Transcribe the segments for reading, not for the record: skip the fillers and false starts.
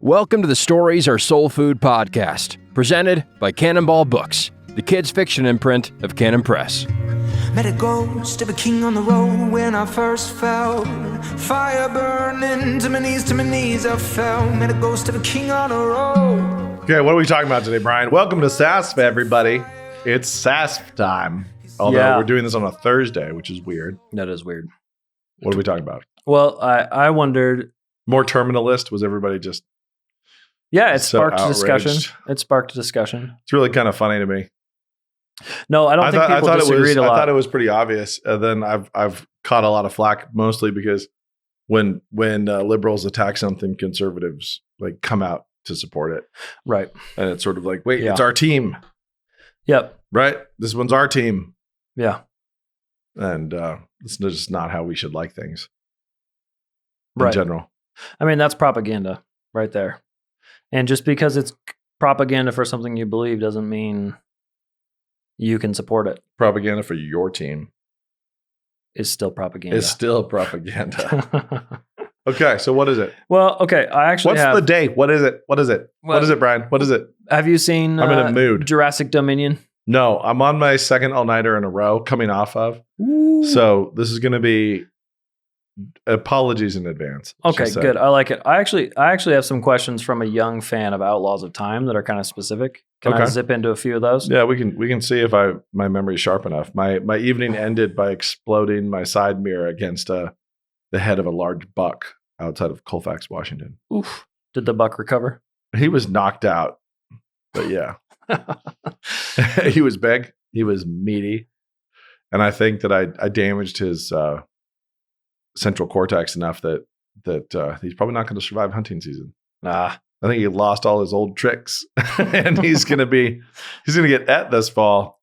Welcome to the Stories Are Soul Food podcast, presented by Cannonball Books, the kids' fiction imprint of Cannon Press. Met a ghost of a king on the road when I first fell. Fire burning to my knees I fell. Met a ghost of a king on the road. Okay, what are we talking about today, Brian? Welcome to SASF, everybody. It's SASF time. Although we're doing this on a Thursday, which is weird. That is weird. What are we talking about? Well, I wondered. More terminalist? Was everybody just Yeah, it so sparked outraged? discussion. It sparked discussion. It's really kind of funny to me. No, I don't think people disagreed a lot. I thought it was pretty obvious. And then I've caught a lot of flack, mostly because when liberals attack something, conservatives like come out to support it. Right. And it's sort of like, wait, it's our team. Yep. Right? This one's our team. Yeah. And it's just not how we should like things in Right. general. I mean, that's propaganda right there. And just because it's propaganda for something you believe doesn't mean you can support it. Propaganda for your team It's still propaganda. is still propaganda. Okay, so what is it? Well, okay. I actually What's the date? What is it? What is it? Well, what is it, Brian? What is it? Have you seen I'm in a mood. Jurassic Dominion? No, I'm on my second all-nighter in a row coming off of. Ooh. So this is going to be apologies in advance. Okay, good. I like it. I actually have some questions from a young fan of Outlaws of Time that are kind of specific. Can I Okay. zip into a few of those? Yeah, we can see if my memory is sharp enough. My evening ended by exploding my side mirror against the head of a large buck outside of Colfax, Washington. Oof. Did the buck recover? He was knocked out, but yeah. He was big. He was meaty. And I think that I damaged his central cortex enough that he's probably not going to survive hunting season. Nah. I think he lost all his old tricks and he's going to get et this fall.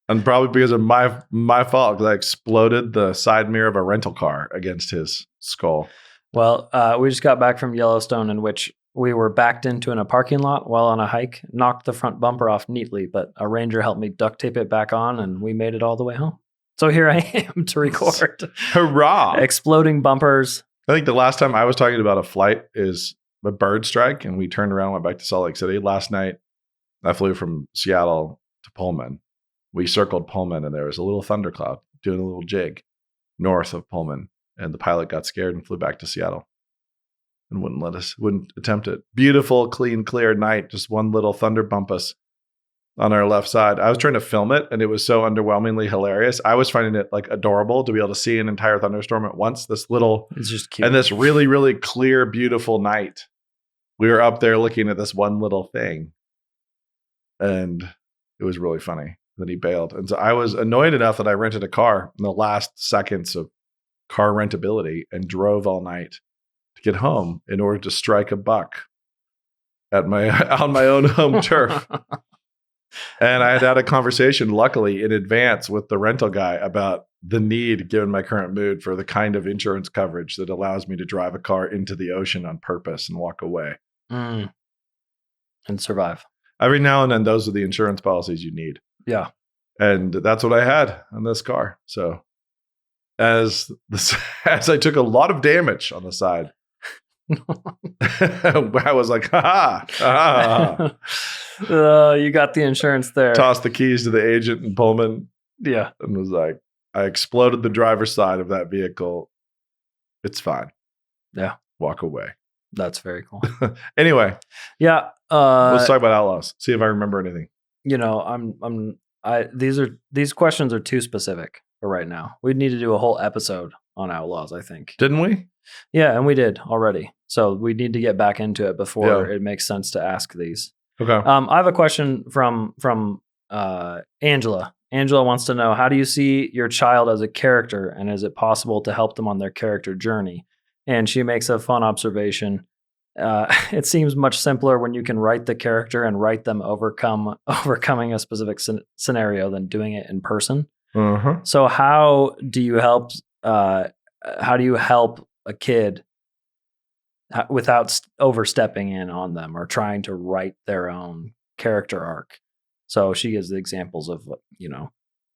And probably because of my fault, because I exploded the side mirror of a rental car against his skull. Well, we just got back from Yellowstone, in which we were backed into in a parking lot while on a hike, knocked the front bumper off neatly, but a ranger helped me duct tape it back on, and we made it all the way home. So here I am to record. Hurrah! Exploding bumpers. I think the last time I was talking about a flight is a bird strike, and we turned around and went back to Salt Lake City. Last night, I flew from Seattle to Pullman. We circled Pullman, and there was a little thundercloud doing a little jig north of Pullman, and the pilot got scared and flew back to Seattle and wouldn't attempt it. Beautiful, clean, clear night, just one little thunder bump us on our left side. I was trying to film it, and it was so underwhelmingly hilarious. I was finding it like adorable to be able to see an entire thunderstorm at once. It's just cute. And this really, really clear, beautiful night. We were up there looking at this one little thing, and it was really funny. Then he bailed. And so I was annoyed enough that I rented a car in the last seconds of car rentability and drove all night to get home in order to strike a buck on my own home turf. And I had a conversation, luckily, in advance with the rental guy about the need, given my current mood, for the kind of insurance coverage that allows me to drive a car into the ocean on purpose and walk away. And survive. Every now and then, those are the insurance policies you need. Yeah. And that's what I had on this car. So as I took a lot of damage on the side, I was like, ha ha. You got the insurance there. Tossed the keys to the agent in Pullman. Yeah. And was like, I exploded the driver's side of that vehicle. It's fine. Yeah. Walk away. That's very cool. Anyway. Yeah. Let's talk about Outlaws. See if I remember anything. You know, these questions are too specific for right now. We'd need to do a whole episode on Outlaws, I think. Didn't we? Yeah, and we did already. So we need to get back into it before it makes sense to ask these. Okay. I have a question from Angela. Angela wants to know, how do you see your child as a character, and is it possible to help them on their character journey? And she makes a fun observation. It seems much simpler when you can write the character and write them overcoming a specific scenario than doing it in person. Uh-huh. So how do you help a kid without overstepping in on them or trying to write their own character arc? So she gives the examples of,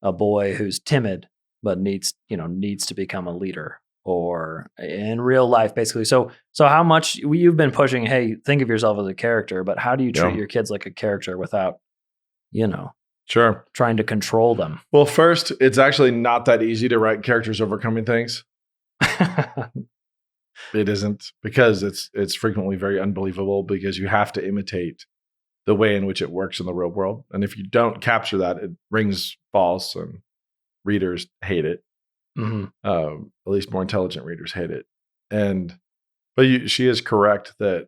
a boy who's timid but needs to become a leader, or in real life, basically. So how much you've been pushing, hey, think of yourself as a character, but how do you treat your kids like a character without, Sure. trying to control them? Well, first, it's actually not that easy to write characters overcoming things. It isn't, because it's frequently very unbelievable, because you have to imitate the way in which it works in the real world. And if you don't capture that, it rings false and readers hate it. Mm-hmm. At least more intelligent readers hate it. But she is correct that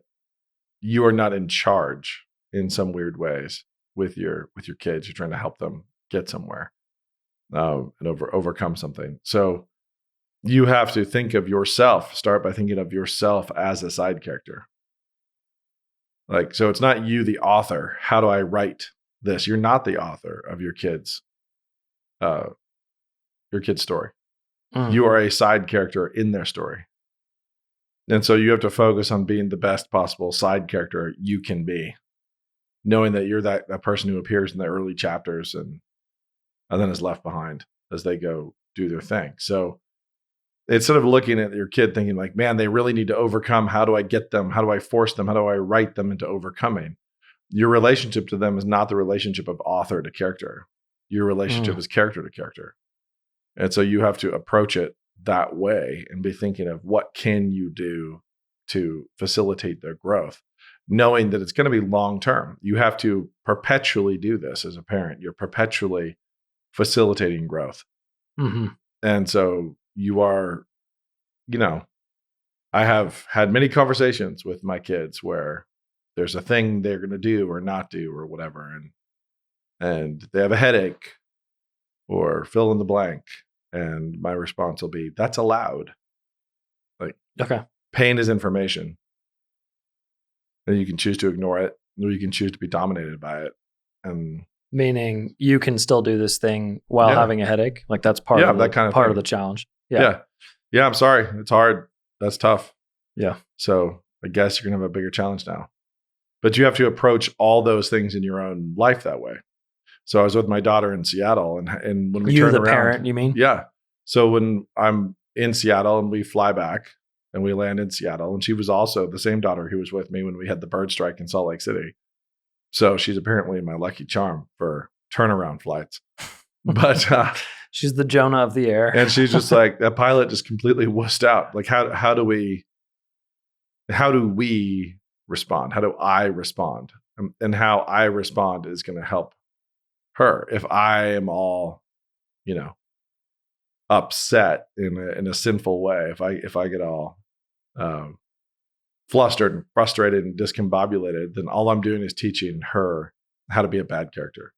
you are not in charge in some weird ways with your kids. You're trying to help them get somewhere and overcome something. So you have to think of yourself. Start by thinking of yourself as a side character. So it's not you, the author. How do I write this? You're not the author of your kid's story. You are a side character in their story. And so you have to focus on being the best possible side character you can be, knowing that you're that person who appears in the early chapters and then is left behind as they go do their thing. So instead of looking at your kid thinking like, man, they really need to overcome. How do I get them? How do I force them? How do I write them into overcoming? Your relationship to them is not the relationship of author to character. Your relationship is character to character. And so you have to approach it that way and be thinking of what can you do to facilitate their growth, knowing that it's going to be long-term. You have to perpetually do this as a parent. You're perpetually facilitating growth. Mm-hmm. And so you are, I have had many conversations with my kids where there's a thing they're going to do or not do or whatever. And they have a headache or fill in the blank. And my response will be, that's allowed. Okay. Pain is information. And you can choose to ignore it, or you can choose to be dominated by it. And meaning you can still do this thing while having a headache. That's part of that kind of part thing. of the challenge. Yeah. I'm sorry. It's hard. That's tough. Yeah. So I guess you're going to have a bigger challenge now. But you have to approach all those things in your own life that way. So I was with my daughter in Seattle, and when we turn around, parent, you mean? Yeah. So when I'm in Seattle and we fly back and we land in Seattle, and she was also the same daughter who was with me when we had the bird strike in Salt Lake City. So she's apparently my lucky charm for turnaround flights. But she's the Jonah of the air. And she's just like, that pilot just completely wussed out. How do we respond? How do I respond? And how I respond is going to help her. If I am all, upset in a sinful way, if I get all flustered and frustrated and discombobulated, then all I'm doing is teaching her how to be a bad character.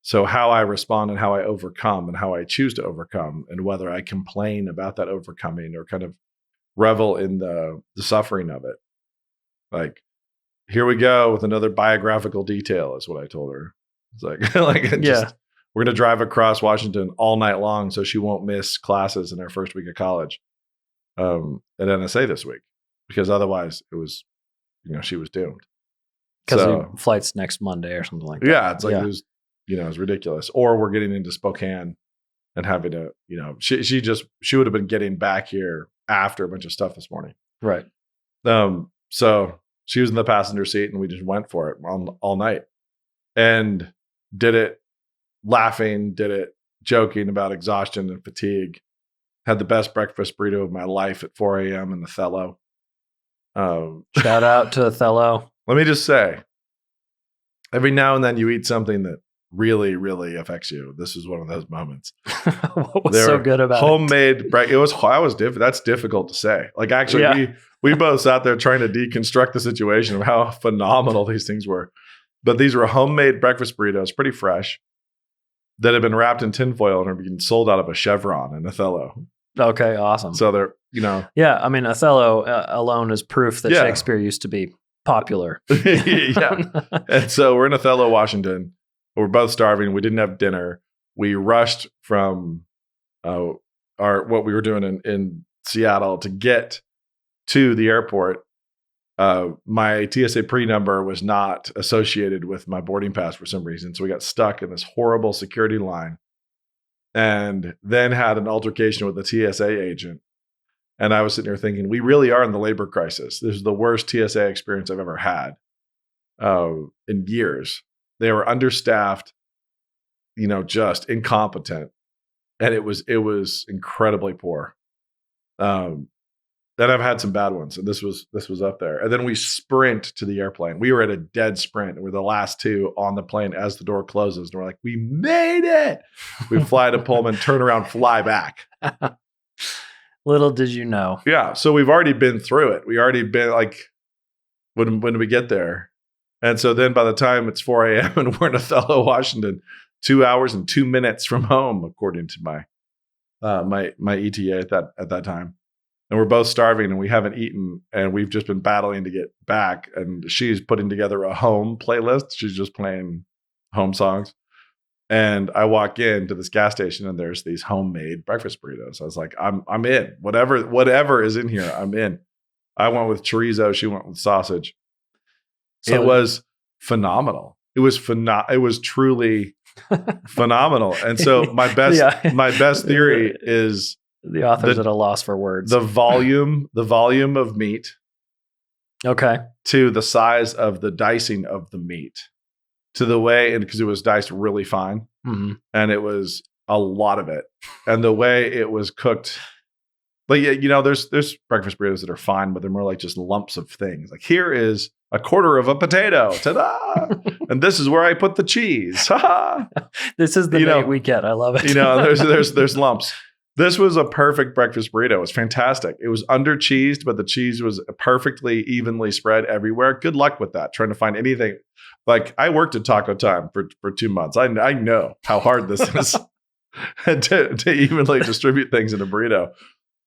So how I respond and how I overcome and how I choose to overcome, and whether I complain about that overcoming or kind of revel in the suffering of it. Here we go with another biographical detail is what I told her. It's we're going to drive across Washington all night long so she won't miss classes in her first week of college at NSA this week, because otherwise it was, she was doomed. Because flight's next Monday or something like that. Yeah, it's it was, it's ridiculous. Or we're getting into Spokane and having to, she would have been getting back here after a bunch of stuff this morning. Right. So she was in the passenger seat and we just went for it all night and did it laughing, did it joking about exhaustion and fatigue. Had the best breakfast burrito of my life at 4 a.m. in Othello. Shout out to Othello. Let me just say, every now and then you eat something that really, really affects you. This is one of those moments. What was so good about homemade breakfast? That's difficult to say. Actually, we both sat there trying to deconstruct the situation of how phenomenal these things were. But these were homemade breakfast burritos, pretty fresh, that had been wrapped in tinfoil and are being sold out of a Chevron in Othello. Okay, awesome. So they're, Yeah, I mean, Othello alone is proof that Shakespeare used to be popular. Yeah. And so we're in Othello, Washington. We're both starving. We didn't have dinner. We rushed from what we were doing in Seattle to get to the airport. My TSA pre-number was not associated with my boarding pass for some reason. So we got stuck in this horrible security line and then had an altercation with the TSA agent And I was sitting here thinking, we really are in the labor crisis. This is the worst TSA experience I've ever had in years. They were understaffed, just incompetent. And it was incredibly poor. Then I've had some bad ones, and this was up there. And then we sprint to the airplane. We were at a dead sprint, and we're the last two on the plane as the door closes. And we're like, we made it. We fly to Pullman, turn around, fly back. Little did you know. Yeah. So we've already been through it. We already been like, when did we get there? And so then by the time it's 4 a.m. and we're in Othello, Washington, 2 hours and 2 minutes from home, according to my my ETA at that time. And we're both starving and we haven't eaten and we've just been battling to get back. And she's putting together a home playlist. She's just playing home songs. And I walk into this gas station and there's these homemade breakfast burritos. I was like, I'm in. Whatever is in here, I'm in. I went with chorizo. She went with sausage. So it was phenomenal. It was truly phenomenal. And so my best theory is the author's at a loss for words. The volume of meat. Okay. To the size of the dicing of the meat. To the way, and because it was diced really fine. Mm-hmm. And it was a lot of it. And the way it was cooked. Like, there's breakfast burritos that are fine, but they're more like just lumps of things. Like, here is a quarter of a potato. Ta-da! And this is where I put the cheese. This is the meat we get. I love it. There's lumps. This was a perfect breakfast burrito. It was fantastic. It was under cheesed, but the cheese was perfectly evenly spread everywhere. Good luck with that. Trying to find anything. Like, I worked at Taco Time for 2 months. I know how hard this is to evenly distribute things in a burrito.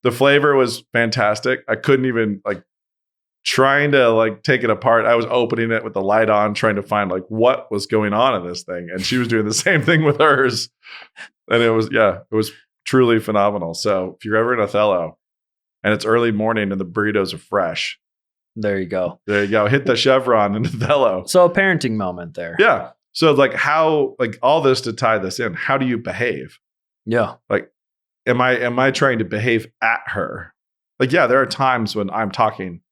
The flavor was fantastic. I couldn't even trying to take it apart. I was opening it with the light on, trying to find what was going on in this thing. And she was doing the same thing with hers. And it was truly phenomenal. So if you're ever in Othello and it's early morning and the burritos are fresh. There you go. Hit the Chevron in Othello. So a parenting moment there. Yeah. So how all this to tie this in, how do you behave? Yeah. Am I trying to behave at her? There are times when I'm talking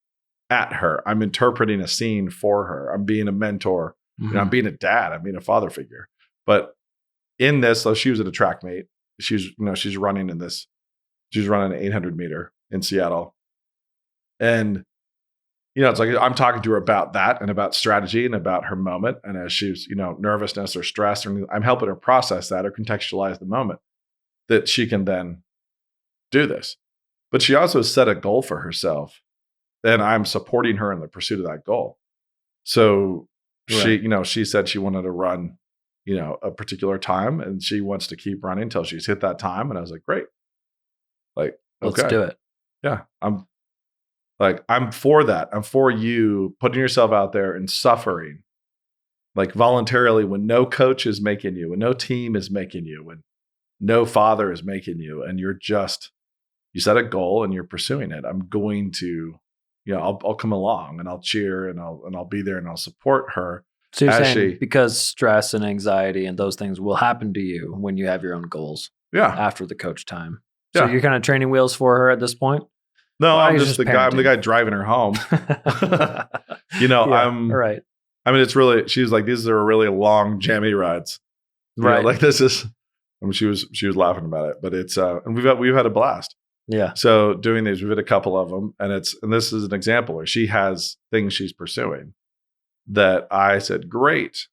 at her. I'm interpreting a scene for her. I'm being a mentor. Mm-hmm. I'm being a dad. I'm being a father figure. But in this, she was at a track meet. She's running in this. She's running an 800 meter in Seattle. And, it's I'm talking to her about that and about strategy and about her moment. And as she's, nervousness or stress, I'm helping her process that or contextualize the moment that she can then do this. But she also set a goal for herself. And I'm supporting her in the pursuit of that goal. So she said she wanted to run, a particular time and she wants to keep running until she's hit that time. And I was like, great. Okay. Let's do it. Yeah. I'm for that. I'm for you putting yourself out there and suffering voluntarily when no coach is making you, when no team is making you, when no father is making you, and you set a goal and you're pursuing it. I'm going to, I'll come along and I'll cheer and I'll be there and I'll support her. So you're saying because stress and anxiety and those things will happen to you when you have your own goals. Yeah. After the coach time. So you're kind of training wheels for her at this point? No, I'm just the guy. I'm the guy driving her home. I'm right. I mean, it's really. She's like, these are really long, jammy rides. Right. This is. I mean, she was laughing about it, but it's. And we've had a blast. Yeah. So doing these, we've had a couple of them, and this is an example where she has things she's pursuing that I said, great.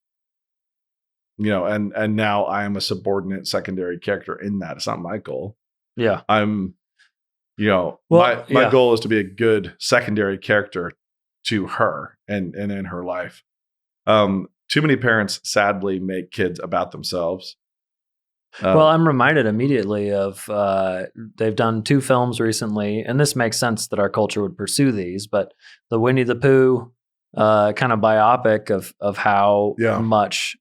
And now I am a subordinate secondary character in that. It's not my goal. Yeah. I'm. My goal is to be a good secondary character to her and in her life. Too many parents sadly make kids about themselves. Well, I'm reminded immediately of they've done 2 films recently, and this makes sense that our culture would pursue these, but the Winnie the Pooh kind of biopic of how much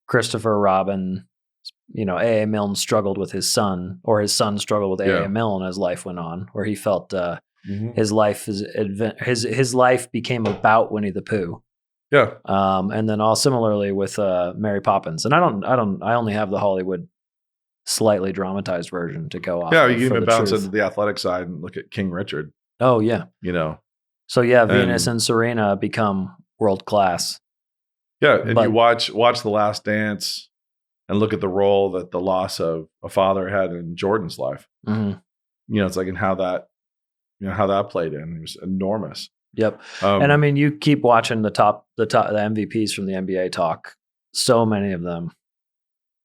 Christopher Robin, A.A. Milne struggled with his son, or his son struggled with A.A. Milne as life went on, where he felt his life became about Winnie the Pooh. Yeah. And then all similarly with Mary Poppins. And I only have the Hollywood slightly dramatized version to go off. Yeah, of you can for even the bounce truth. into the athletic side and look at King Richard. Oh yeah. So yeah, Venus and Serena become world class. Yeah, and you watch The Last Dance and look at the role that the loss of a father had in Jordan's life. Mm-hmm. It's like, and how that played in. It was enormous. Yep. And I mean, you keep watching the MVPs from the NBA talk. So many of them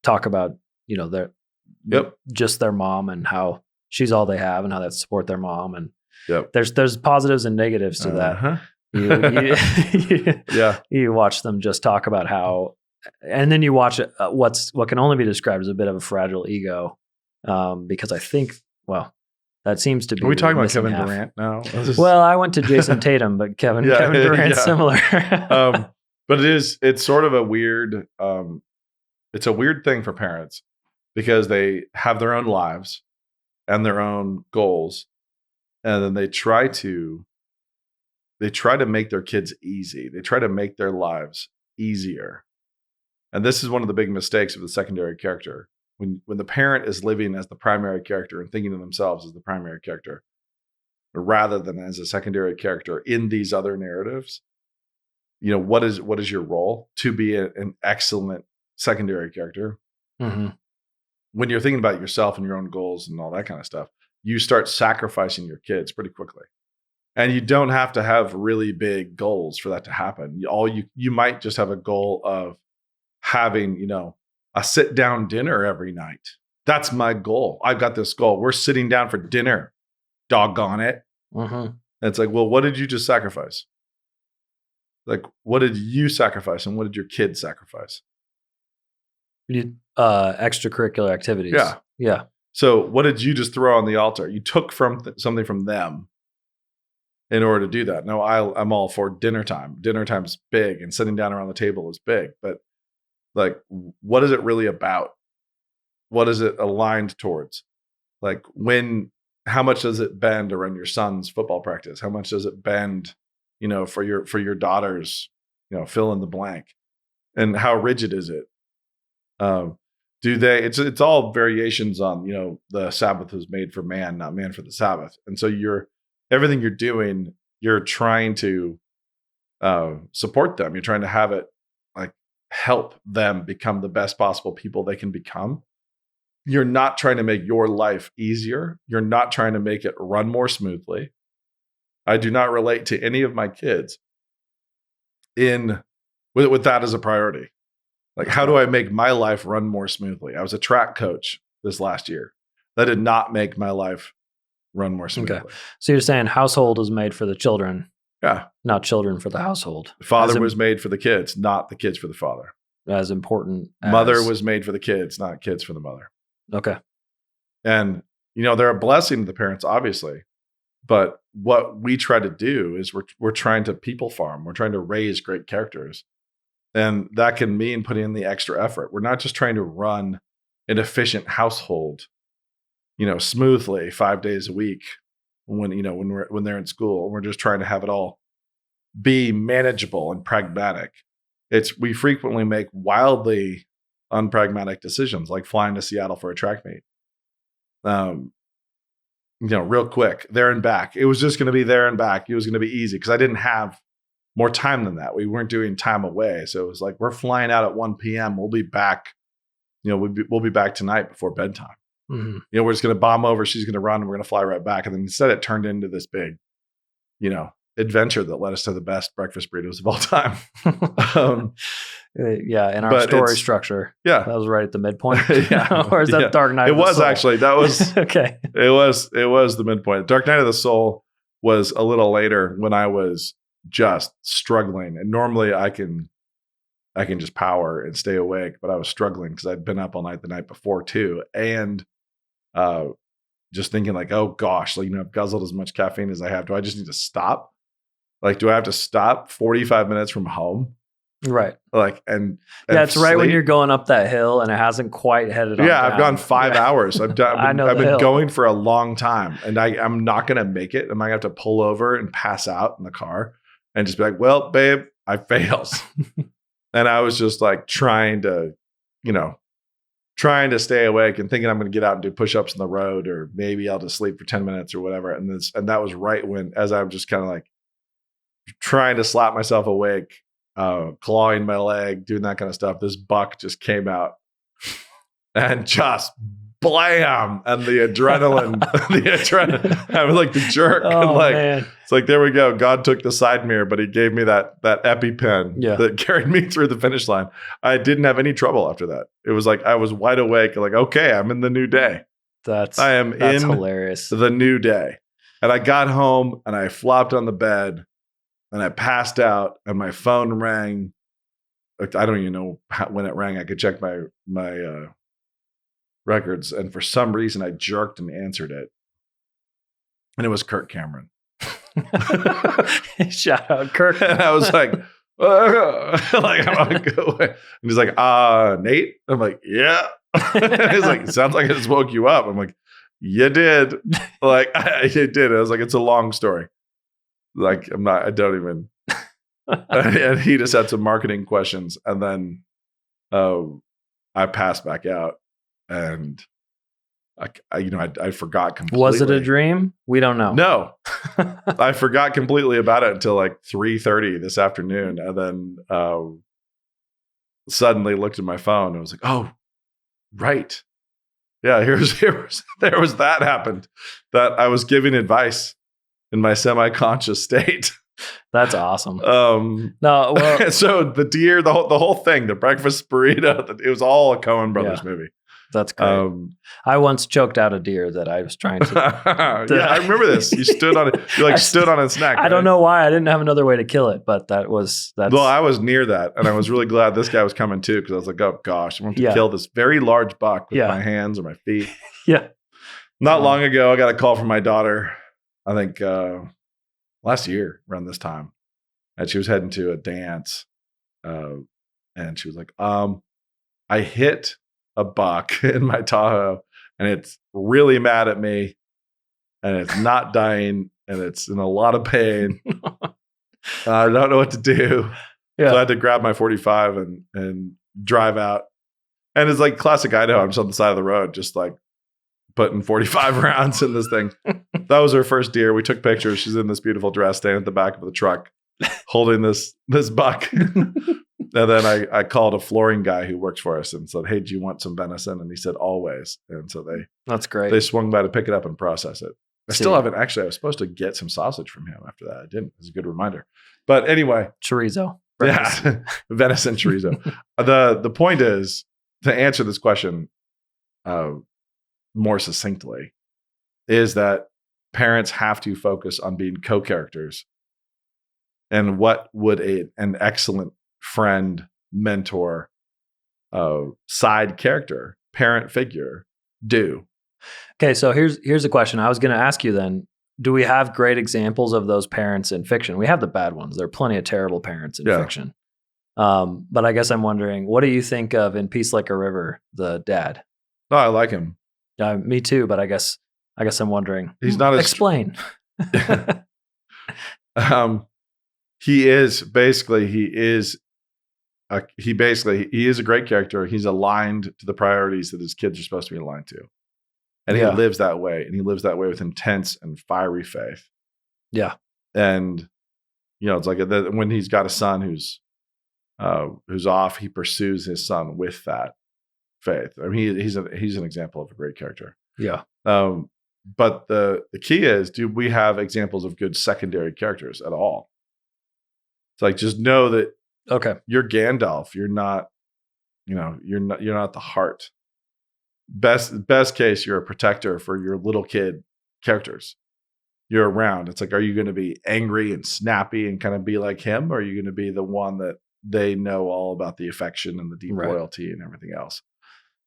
talk about, just their mom and how she's all they have and how they support their mom. And there's positives and negatives to that. You watch them just talk about how, and then you watch what can only be described as a bit of a fragile ego, because I think, that seems to be. Are we talking about Kevin half. Durant now? Well, I went to Jason Tatum, but Kevin Durant's similar. But it's sort of a weird, it's a weird thing for parents because they have their own lives and their own goals, and then they try to make their kids easy. They try to make their lives easier. And this is one of the big mistakes of the secondary character. When the parent is living as the primary character and thinking of themselves as the primary character, rather than as a secondary character in these other narratives, what is your role? To be an excellent secondary character. Mm-hmm. When you're thinking about yourself and your own goals and all that kind of stuff, you start sacrificing your kids pretty quickly. And you don't have to have really big goals for that to happen. You might just have a goal of having, a sit down dinner every night. That's my goal. I've got this goal. We're sitting down for dinner. Doggone it. Mm-hmm. And it's like, well, what did you just sacrifice? Like, what did you sacrifice and what did your kids sacrifice? Extracurricular activities. Yeah. So what did you just throw on the altar? You took something from them in order to do that. No, I'm all for dinner time. Dinner time's big and sitting down around the table is big. But like, what is it really about? What is it aligned towards? Like, how much does it bend around your son's football practice? How much does it bend, for your daughter's, fill in the blank? And how rigid is it? It's all variations on, the Sabbath was made for man, not man for the Sabbath. And so everything you're doing, you're trying to support them. You're trying to have it like help them become the best possible people they can become. You're not trying to make your life easier. You're not trying to make it run more smoothly. I do not relate to any of my kids with that as a priority. Like, how do I make my life run more smoothly? I was a track coach this last year. That did not make my life run more smoothly. Okay. So you're saying household is made for the children. Yeah. Not children for the household. The father was made for the kids, not the kids for the father. As important as... Mother was made for the kids, not kids for the mother. Okay. And, they're a blessing to the parents, obviously. But what we try to do is we're trying to people farm. We're trying to raise great characters. And that can mean putting in the extra effort. We're not just trying to run an efficient household, smoothly 5 days a week when they're in school. We're just trying to have it all be manageable and pragmatic. We frequently make wildly unpragmatic decisions, like flying to Seattle for a track meet. Real quick, there and back. It was just going to be there and back. It was going to be easy because I didn't have more time than that. We weren't doing time away. So it was like, we're flying out at 1 p.m. We'll be back. We'll be back tonight before bedtime. Mm-hmm. We're just going to bomb over. She's going to run and we're going to fly right back. And then instead it turned into this big, adventure that led us to the best breakfast burritos of all time. In our story structure. Yeah. That was right at the midpoint. Or is that Dark Knight it of the was Soul? Actually, that was, okay. It was the midpoint. Dark Knight of the Soul was a little later when I was just struggling. And normally I can just power and stay awake, but I was struggling because I'd been up all night the night before too. And, just thinking like, oh gosh, I've guzzled as much caffeine as I have. Do I just need to stop? Like, do I have to stop 45 minutes from home? Right. And it's right when you're going up that hill and it hasn't quite headed on. Yeah, I've gone 5 hours. I've been going for a long time and I'm not going to make it. I'm going to have to pull over and pass out in the car and just be like, well, babe, I failed. And I was just like trying to, trying to stay awake and thinking I'm going to get out and do push-ups in the road, or maybe I'll just sleep for 10 minutes or whatever. And that was right when, as I'm just kind of like trying to slap myself awake, clawing my leg, doing that kind of stuff, this buck just came out and just blam, and the adrenaline, I was like the jerk. Oh, like, man. it's like, there we go. God took the side mirror, but he gave me that EpiPen that carried me through the finish line. I didn't have any trouble after that. It was like, I was wide awake. Like, okay, I'm in the new day. That's in hilarious. The new day. And I got home and I flopped on the bed and I passed out and my phone rang. Like, I don't even know when it rang. I could check my records. And for some reason I jerked and answered it. And it was Kirk Cameron. Shout out Kirk. And I was like, like, I'm gonna go away. And he's like, Nate? I'm like, yeah. He's like, sounds like I just woke you up. I'm like, you did. Like, I did. I was like, it's a long story. Like, I don't even. And he just had some marketing questions. And then I passed back out. And I forgot completely. Was it a dream? We don't know. No, I forgot completely about it until like 3:30 this afternoon, and then suddenly looked at my phone and was like, "Oh, right, yeah, there was that happened, that I was giving advice in my semi-conscious state." That's awesome. No, well, so the deer, the whole thing, the breakfast burrito, it was all a Coen Brothers movie. That's great. I once choked out a deer that I was trying to. Yeah, I remember this. You stood on it. You stood on its neck. I don't know why. I didn't have another way to kill it, but that's. Well, I was near that, and I was really glad this guy was coming too, because I was like, oh gosh, I want to kill this very large buck with my hands or my feet. Yeah. Not long ago, I got a call from my daughter. I think last year around this time, and she was heading to a dance, and she was like, I hit a buck in my Tahoe and it's really mad at me and it's not dying and it's in a lot of pain. I don't know what to do. Yeah. So I had to grab my 45 and drive out. And it's like classic Idaho. I'm just on the side of the road, just like putting 45 rounds in this thing. That was her first deer. We took pictures. She's in this beautiful dress, standing at the back of the truck, holding this buck. And then I called a flooring guy who works for us and said, hey, do you want some venison? And he said, always. And so that's great. They swung by to pick it up and process it. I still haven't actually. I was supposed to get some sausage from him after that. I didn't. It's a good reminder. But anyway. Chorizo. Yeah. Venison chorizo. The point is, to answer this question more succinctly, is that parents have to focus on being co-characters. And what would an excellent friend, mentor, side character, parent figure do? Okay, so here's a question. I was going to ask you then, do we have great examples of those parents in fiction? We have the bad ones. There are plenty of terrible parents in fiction. But I guess I'm wondering, what do you think of in Peace Like a River, the dad? No, I like him. Me too, but I guess I'm wondering. He's not as explain. He is a great character. He's aligned to the priorities that his kids are supposed to be aligned to. And he lives that way. And he lives that way with intense and fiery faith. Yeah. And, it's like when he's got a son who's off, he pursues his son with that faith. I mean, he's an example of a great character. Yeah. But the key is, do we have examples of good secondary characters at all? It's like, just know that you're Gandalf. You're not, you're not the heart. Best case, you're a protector for your little kid characters. You're around. It's like, are you going to be angry and snappy and kind of be like him? Or are you going to be the one that they know all about the affection and the deep loyalty and everything else?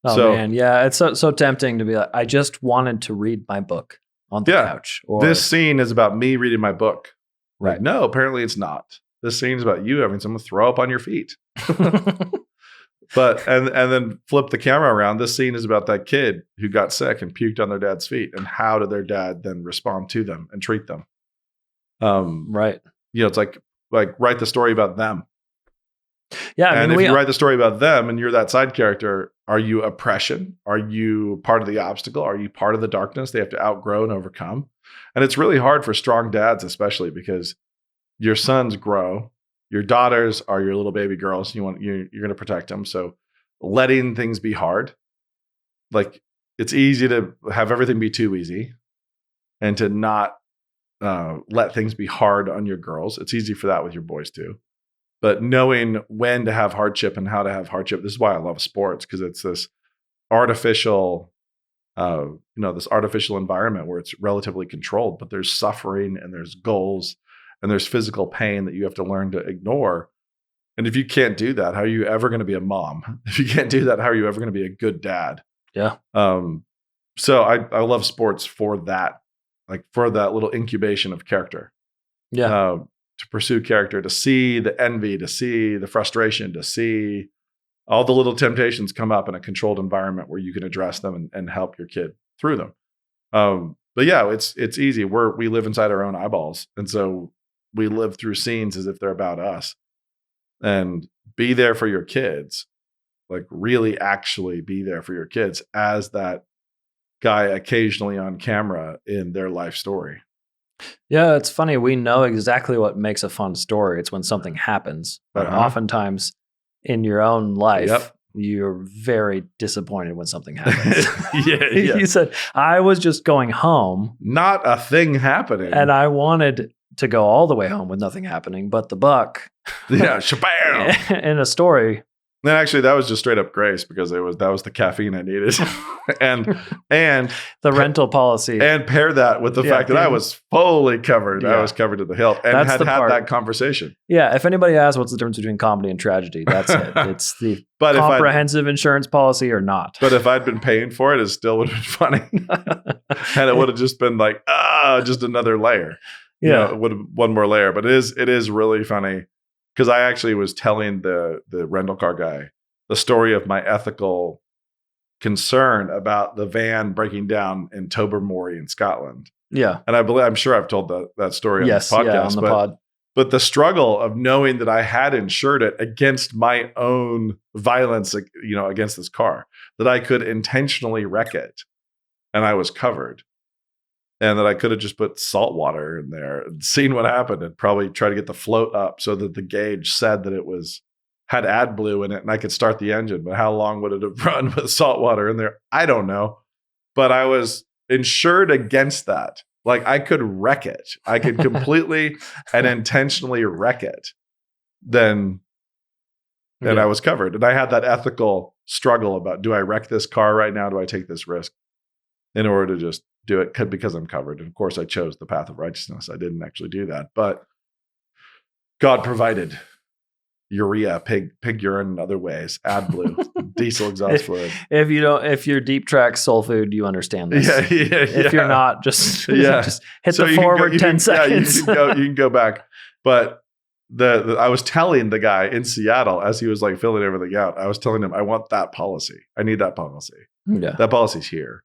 Oh man. Yeah. It's so tempting to be like, I just wanted to read my book on the couch. Or this scene is about me reading my book. Right. Like, no, apparently it's not. This scene is about you having someone throw up on your feet. But and then flip the camera around. This scene is about that kid who got sick and puked on their dad's feet, and how did their dad then respond to them and treat them? Right. It's like write the story about them. Yeah. And if you write the story about them and you're that side character, are you oppression? Are you part of the obstacle? Are you part of the darkness they have to outgrow and overcome? And it's really hard for strong dads, especially because your sons grow. Your daughters are your little baby girls. You're going to protect them. So letting things be hard, like it's easy to have everything be too easy and to not let things be hard on your girls. It's easy for that with your boys too. But knowing when to have hardship and how to have hardship, this is why I love sports, because it's this artificial, this artificial environment where it's relatively controlled, but there's suffering and there's goals and there's physical pain that you have to learn to ignore. And if you can't do that, how are you ever going to be a mom? If you can't do that, how are you ever going to be a good dad? Yeah. So I love sports for that, like for that little incubation of character. Yeah. To pursue character, to see the envy, to see the frustration, to see all the little temptations come up in a controlled environment where you can address them and help your kid through them. But yeah, it's easy. We live inside our own eyeballs. And so we live through scenes as if they're about us. And be there for your kids, like really actually be there for your kids as that guy occasionally on camera in their life story. Yeah, it's funny. We know exactly what makes a fun story. It's when something happens. But oftentimes in your own life, you're very disappointed when something happens. Yeah. You said, I was just going home. Not a thing happening. And I wanted to go all the way home with nothing happening, but the buck. Yeah, shabam. In a story. Then actually, that was just straight up grace because that was the caffeine I needed, and the rental policy, and pair that with the fact that I was fully covered. I was covered to the hilt, and had that conversation. Yeah, if anybody asks what's the difference between comedy and tragedy, that's it. It's the comprehensive insurance policy or not. But if I'd been paying for it would have been funny, and it would have just been like just another layer. Yeah, it would have one more layer. But it is really funny. Because I actually was telling the rental car guy the story of my ethical concern about the van breaking down in Tobermory in Scotland. Yeah. And I'm sure I've told that story on the podcast. Yeah, on the pod. But the struggle of knowing that I had insured it against my own violence, against this car, that I could intentionally wreck it and I was covered. And that I could have just put salt water in there and seen what happened and probably try to get the float up so that the gauge said that it had AdBlue in it and I could start the engine. But how long would it have run with salt water in there? I don't know. But I was insured against that. Like I could wreck it. I could completely and intentionally wreck it. Then I was covered. And I had that ethical struggle about, do I wreck this car right now? Do I take this risk in order to just do it because I'm covered? And of course I chose the path of righteousness. I didn't actually do that, but God provided urea, pig urine in other ways, AdBlue, diesel exhaust fluid. If you're deep track soul food, you understand this. Yeah. If you're not, just hit the forward 10 seconds. You can go back. But I was telling the guy in Seattle as he was like filling everything out, I was telling him, I want that policy. I need that policy. Yeah. That policy's here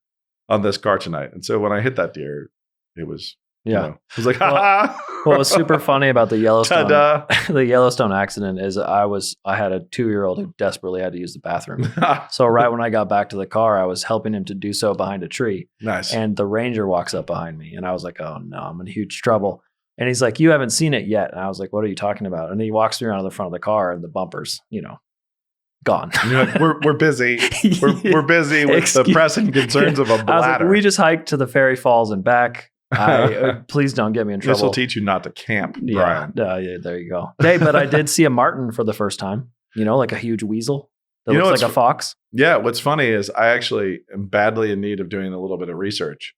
on this car tonight. And so when I hit that deer, it was, it was like, what was super funny about the Yellowstone accident is I had a 2-year-old who desperately had to use the bathroom. So right when I got back to the car, I was helping him to do so behind a tree. Nice. And the ranger walks up behind me and I was like, oh no, I'm in huge trouble. And he's like, you haven't seen it yet. And I was like, what are you talking about? And he walks me around to the front of the car and the bumpers, gone. And you're like, we're busy. We're busy with the pressing concerns of a bladder. I was like, we just hiked to the Fairy Falls and back. Please don't get me in trouble. This will teach you not to camp, Brian. Yeah, there you go. Hey, but I did see a marten for the first time. Like a huge weasel that looks like a fox. Yeah, what's funny is I actually am badly in need of doing a little bit of research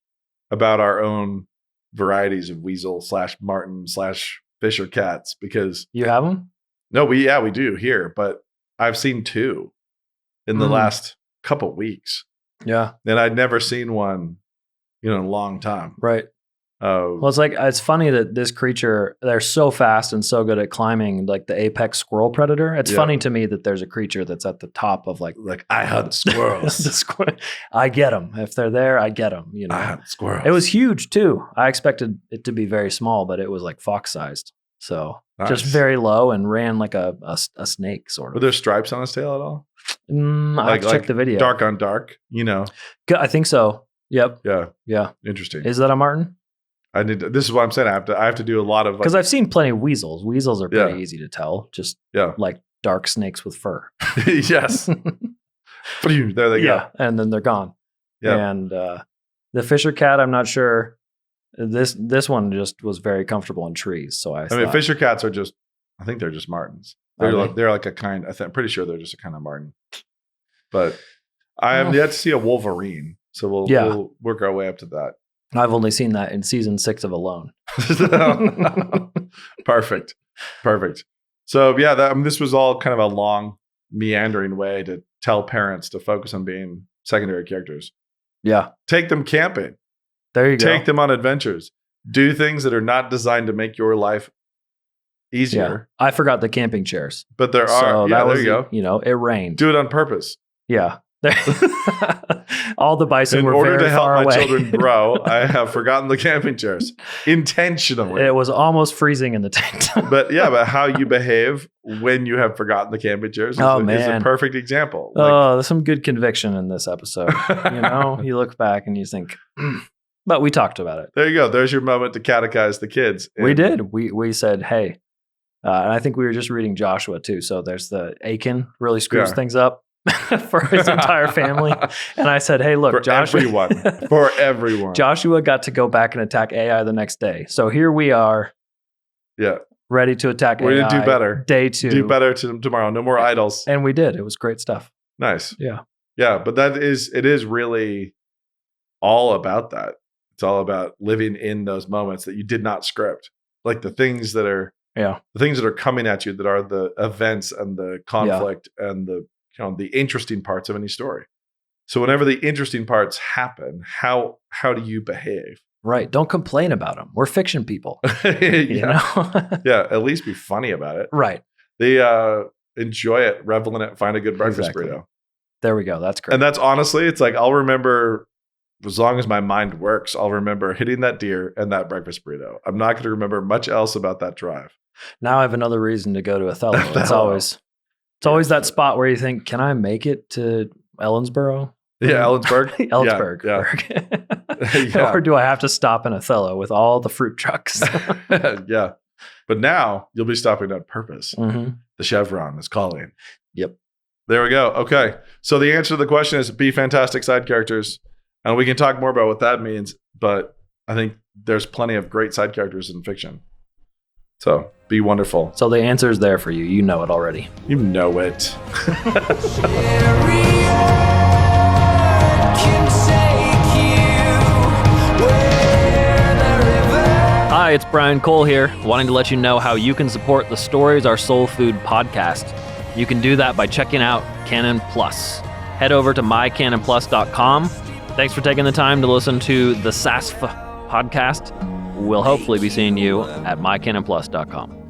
about our own varieties of weasel /marten/fisher cats because you have them. No, we do here, but I've seen 2 in the last couple weeks. Yeah. And I'd never seen one, in a long time. Right. Well, it's funny that this creature, they're so fast and so good at climbing, like the apex squirrel predator. It's funny to me that there's a creature that's at the top of like I hunt squirrels. I get them. If they're there, I get them. I hunt squirrels. It was huge too. I expected it to be very small, but it was like fox sized. So Nice. just very low and ran like a snake sort Were of. there stripes on his tail at all? I have to check the video. Dark on dark, I think so. Yep. Yeah. Interesting. Is that a marten? This is what I'm saying. I have to do a lot of Because I've seen plenty of weasels. Weasels are pretty Yeah. easy to tell. Just Yeah. like dark snakes with fur. Yes. There they go. And then they're gone. Yeah. And the fisher cat, I'm not sure. This one just was very comfortable in trees. So I mean, fisher cats are just, I think they're just martens. Are They're like a kind, I'm pretty sure they're just a kind of marten. But I have yet to see a wolverine. So we'll work our way up to that. I've only seen that in season 6 of Alone. Perfect. So this was all kind of a long, meandering way to tell parents to focus on being secondary characters. Yeah. Take them camping. There you go. Take them on adventures. Do things that are not designed to make your life easier. Yeah. I forgot the camping chairs. But there So are. that There was, you go. it rained. Do it on purpose. Yeah. All the bison In were order very to help far my away. children grow, I have forgotten the camping chairs intentionally. It was almost freezing in the tent. But how you behave when you have forgotten the camping chairs is a perfect example. There's some good conviction in this episode. You look back and you think, but we talked about it. There you go. There's your moment to catechize the kids. We did. We said, hey, and I think we were just reading Joshua too. So there's the Achan really screws things up for his entire family. And I said, hey, look, For everyone. Joshua got to go back and attack AI the next day. So here we are. Yeah. Ready to attack We're AI. going to do better. Day 2. Do better tomorrow. No more idols. And we did. It was great stuff. Nice. Yeah. Yeah. But it is really all about that. It's all about living in those moments that you did not script. Like the things that are coming at you that are the events and the conflict and the interesting parts of any story. So whenever the interesting parts happen, how do you behave? Right. Don't complain about them. We're fiction people. Yeah. At least be funny about it. Right. They enjoy it, revel in it, find a good breakfast burrito. There we go. That's great. And that's honestly, it's like I'll remember, as long as my mind works, I'll remember hitting that deer and that breakfast burrito. I'm not going to remember much else about that drive. Now I have another reason to go to Othello. It's always that spot where you think, can I make it to Ellensboro? Yeah, Ellensburg. Ellensburg. Yeah. Or do I have to stop in Othello with all the fruit trucks? Yeah. But now you'll be stopping on purpose. Mm-hmm. The Chevron is calling. Yep. There we go. Okay. So the answer to the question is be fantastic side characters. And we can talk more about what that means. But I think there's plenty of great side characters in fiction. So be wonderful. So the answer is there for you. You know it already. You know it. Hi, it's Brian Cole here, wanting to let you know how you can support the Stories Are Soul Food podcast. You can do that by checking out Canon Plus. Head over to mycanonplus.com. Thanks for taking the time to listen to the SASF podcast. We'll hopefully be seeing you at mycanonplus.com.